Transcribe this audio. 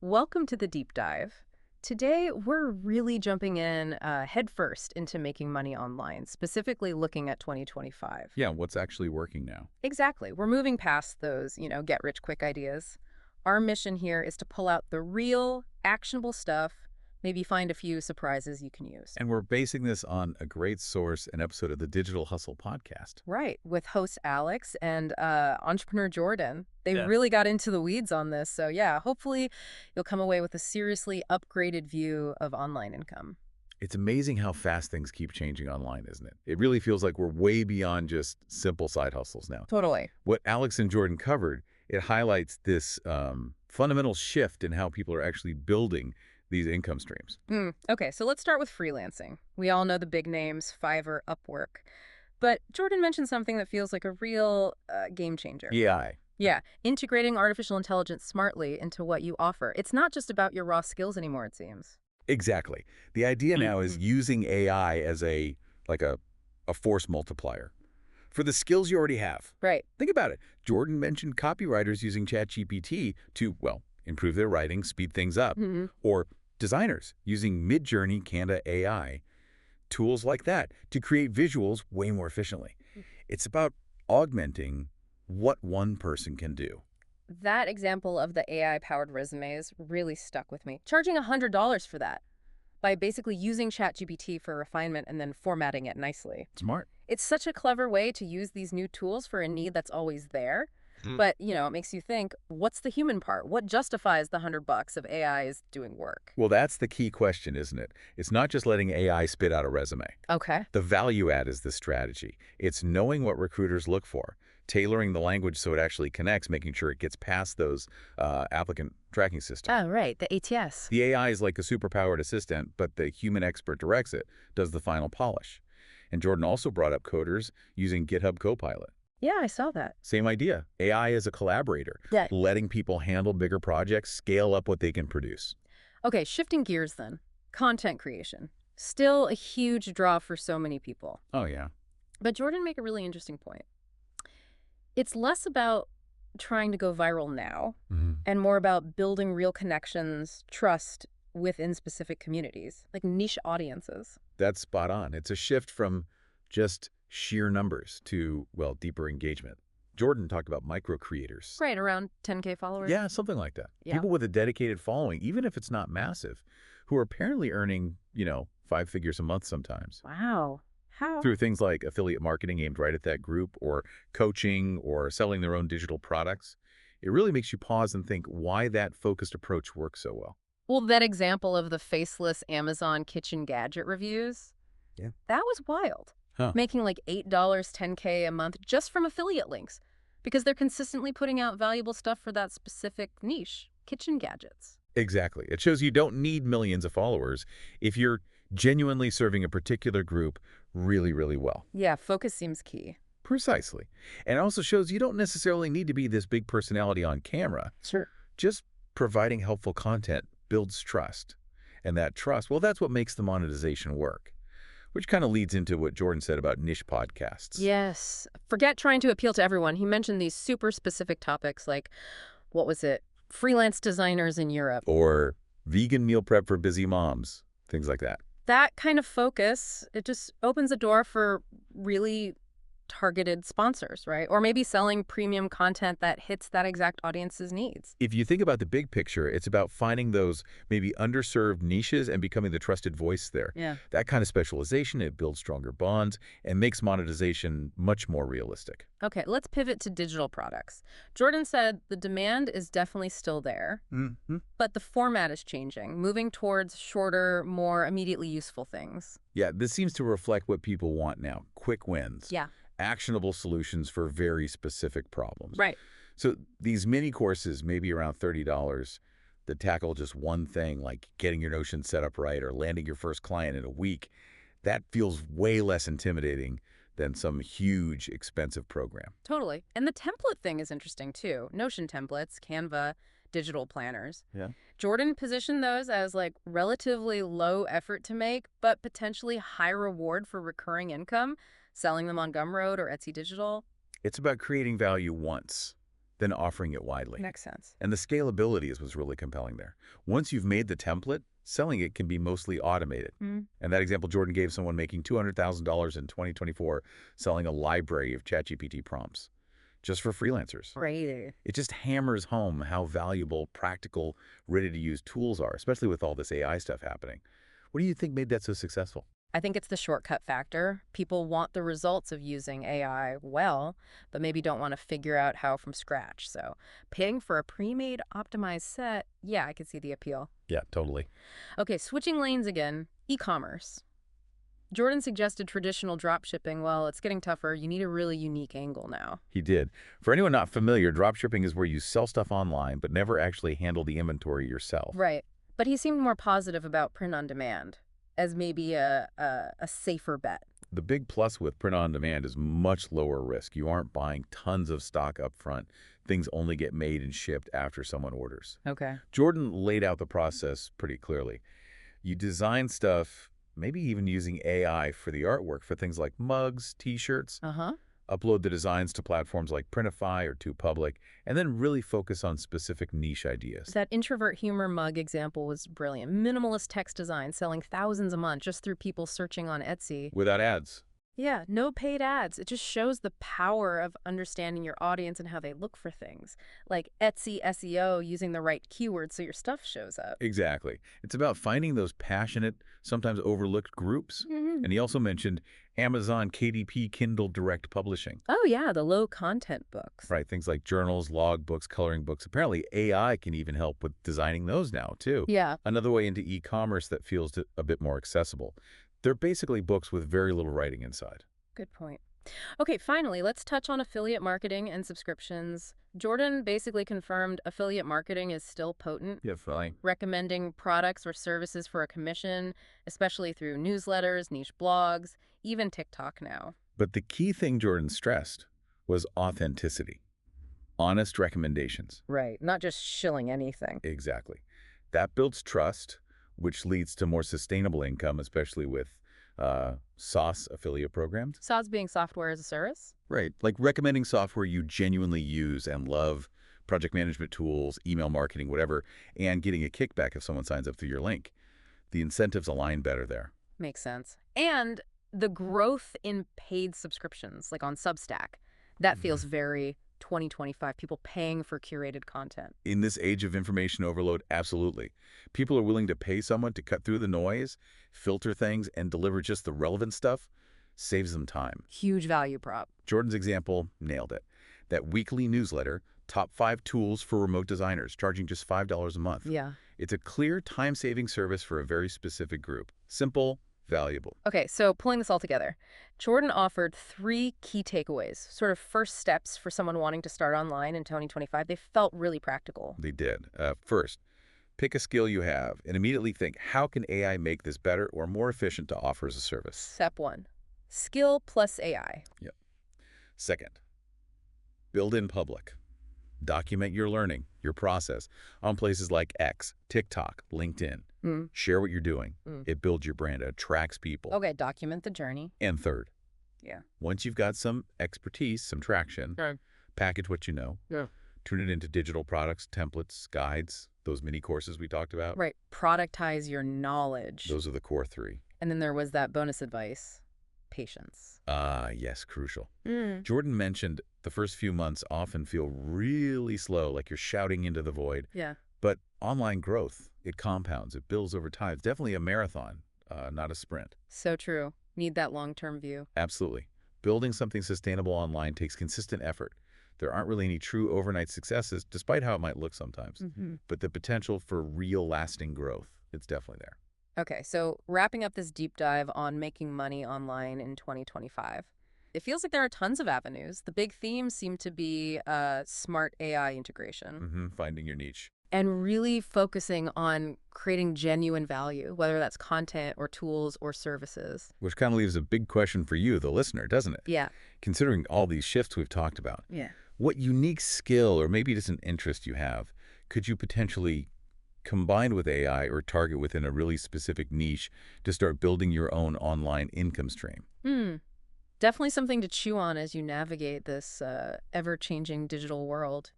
Welcome to the deep dive. Today, we're really jumping in headfirst into making money online, specifically looking at 2025. Yeah, what's actually working now? Exactly. We're moving past those, get rich quick ideas. Our mission here is to pull out the real, actionable stuff, maybe find a few surprises you can use. And we're basing this on a great source, an episode of the Digital Hustle podcast. Right, with host Alex and entrepreneur Jordan. They Yeah. really got into the weeds on this. So, yeah, hopefully you'll come away with a seriously upgraded view of online income. It's amazing how fast things keep changing online, isn't it? It really feels like we're way beyond just simple side hustles now. Totally. What Alex and Jordan covered, it highlights this fundamental shift in how people are actually building these income streams. Okay, so let's start with freelancing. We all know the big names, Fiverr, Upwork. But Jordan mentioned something that feels like a real game changer. AI. Yeah, integrating artificial intelligence smartly into what you offer. It's not just about your raw skills anymore, it seems. Exactly. The idea now is using AI as a force multiplier for the skills you already have. Right. Think about it. Jordan mentioned copywriters using ChatGPT to, well, improve their writing, speed things up, or designers using Midjourney, Canva AI, tools like that to create visuals way more efficiently. It's about augmenting what one person can do. That example of the AI-powered resumes really stuck with me. Charging $100 for that by basically using ChatGPT for refinement and then formatting it nicely. Smart. It's such a clever way to use these new tools for a need that's always there. But, it makes you think, what's the human part? What justifies the $100 of AI is doing work? Well, that's the key question, isn't it? It's not just letting AI spit out a resume. Okay. The value add is the strategy. It's knowing what recruiters look for, tailoring the language so it actually connects, making sure it gets past those applicant tracking systems. Oh, right, the ATS. The AI is like a superpowered assistant, but the human expert directs it, does the final polish. And Jordan also brought up coders using GitHub Copilot. Yeah, I saw that. Same idea. AI is a collaborator, Yeah. letting people handle bigger projects, scale up what they can produce. Okay, shifting gears then. Content creation. Still a huge draw for so many people. Oh, yeah. But Jordan make a really interesting point. It's less about trying to go viral now and more about building real connections, trust within specific communities, like niche audiences. That's spot on. It's a shift from just sheer numbers to, well, deeper engagement. Jordan talked about micro creators. Right, around 10K followers? Yeah, something like that. Yeah. People with a dedicated following, even if it's not massive, who are apparently earning, 5 figures a month sometimes. Wow. How? Through things like affiliate marketing aimed right at that group, or coaching, or selling their own digital products. It really makes you pause and think why that focused approach works so well. Well, that example of the faceless Amazon kitchen gadget reviews, Yeah. that was wild. Huh. Making like $8, 10K a month just from affiliate links because they're consistently putting out valuable stuff for that specific niche, kitchen gadgets. Exactly. It shows you don't need millions of followers if you're genuinely serving a particular group really, really well. Yeah, focus seems key. Precisely. And it also shows you don't necessarily need to be this big personality on camera. Sure. Just providing helpful content builds trust. And that trust, well, that's what makes the monetization work. Which kind of leads into what Jordan said about niche podcasts. Yes. Forget trying to appeal to everyone. He mentioned these super specific topics like, what was it? Freelance designers in Europe. Or vegan meal prep for busy moms, things like that. That kind of focus, it just opens a door for really targeted sponsors, right? Or maybe selling premium content that hits that exact audience's needs. If you think about the big picture, it's about finding those maybe underserved niches and becoming the trusted voice there. Yeah. That kind of specialization, it builds stronger bonds and makes monetization much more realistic. Okay, let's pivot to digital products. Jordan said the demand is definitely still there, but the format is changing, moving towards shorter, more immediately useful things. Yeah, this seems to reflect what people want now. Quick wins. Yeah. Actionable solutions for very specific problems. Right. So these mini courses, maybe around $30, that tackle just one thing, like getting your Notion set up right or landing your first client in a week, that feels way less intimidating than some huge, expensive program. Totally. And the template thing is interesting too. Notion templates, Canva, digital planners. Yeah. Jordan positioned those as like relatively low effort to make, but potentially high reward for recurring income, selling them on Gumroad or Etsy Digital. It's about creating value once, then offering it widely. Makes sense. And the scalability is what's really compelling there. Once you've made the template, selling it can be mostly automated. And that example Jordan gave someone making $200,000 in 2024 selling a library of ChatGPT prompts just for freelancers. Great. It just hammers home how valuable, practical, ready-to-use tools are, especially with all this AI stuff happening. What do you think made that so successful? I think it's the shortcut factor. People want the results of using AI well, but maybe don't want to figure out how from scratch. So paying for a pre-made optimized set, yeah, I could see the appeal. Yeah, totally. Okay, switching lanes again, e-commerce. Jordan suggested traditional dropshipping. Well, it's getting tougher. You need a really unique angle now. He did. For anyone not familiar, dropshipping is where you sell stuff online but never actually handle the inventory yourself. Right. But he seemed more positive about print on demand as maybe a safer bet. The big plus with print on demand is much lower risk. You aren't buying tons of stock up front. Things only get made and shipped after someone orders. Okay. Jordan laid out the process pretty clearly. You design stuff, maybe even using AI for the artwork for things like mugs, t-shirts. Upload the designs to platforms like Printify or TwoPublic, and then really focus on specific niche ideas. That introvert humor mug example was brilliant. Minimalist text design selling thousands a month just through people searching on Etsy. Without ads. Yeah, no paid ads. It just shows the power of understanding your audience and how they look for things. Like Etsy SEO, using the right keywords so your stuff shows up. Exactly. It's about finding those passionate, sometimes overlooked groups. And he also mentioned Amazon KDP Kindle Direct Publishing. Oh yeah, the low content books. Right, things like journals, log books, coloring books. Apparently AI can even help with designing those now too. Yeah. Another way into e-commerce that feels a bit more accessible. They're basically books with very little writing inside. Good point. Okay, finally, let's touch on affiliate marketing and subscriptions. Jordan basically confirmed affiliate marketing is still potent. Yeah, fine. Recommending products or services for a commission, especially through newsletters, niche blogs, even TikTok now. But the key thing Jordan stressed was authenticity. Honest recommendations. Right, not just shilling anything. Exactly. That builds trust, which leads to more sustainable income, especially with SaaS affiliate programs. SaaS being software as a service? Right, like recommending software you genuinely use and love, project management tools, email marketing, whatever, and getting a kickback if someone signs up through your link. The incentives align better there. Makes sense. And the growth in paid subscriptions, like on Substack, that feels very 2025, people paying for curated content. In this age of information overload, absolutely. People are willing to pay someone to cut through the noise, filter things, and deliver just the relevant stuff. Saves them time. Huge value prop. Jordan's example nailed it. That weekly newsletter, Top 5 Tools for Remote Designers, charging just $5 a month. Yeah. It's a clear time-saving service for a very specific group. Simple, valuable. Okay, so pulling this all together, Jordan offered 3 key takeaways, sort of first steps for someone wanting to start online in 2025. They felt really practical. They did. First, pick a skill you have and immediately think, how can AI make this better or more efficient to offer as a service? Step 1, skill plus AI. Yep. Second, build in public. Document your learning, your process on places like X, TikTok, LinkedIn. Share what you're doing. It builds your brand, it attracts people. Okay, document the journey. And third, Yeah. once you've got some expertise, some traction, package what you know, turn it into digital products, templates, guides, those mini courses we talked about. Right, productize your knowledge. Those are the core 3. And then there was that bonus advice, patience. Yes, crucial. Jordan mentioned the first few months often feel really slow, like you're shouting into the void. Yeah. But online growth, it compounds, it builds over time. It's definitely a marathon, not a sprint. So true. Need that long-term view. Absolutely. Building something sustainable online takes consistent effort. There aren't really any true overnight successes, despite how it might look sometimes. But the potential for real lasting growth, it's definitely there. Okay, so wrapping up this deep dive on making money online in 2025, it feels like there are tons of avenues. The big themes seem to be smart AI integration. Finding your niche. And really focusing on creating genuine value, whether that's content or tools or services. Which kind of leaves a big question for you, the listener, doesn't it? Yeah. Considering all these shifts we've talked about. Yeah. What unique skill or maybe just an interest you have could you potentially combine with AI or target within a really specific niche to start building your own online income stream? Definitely something to chew on as you navigate this ever-changing digital world.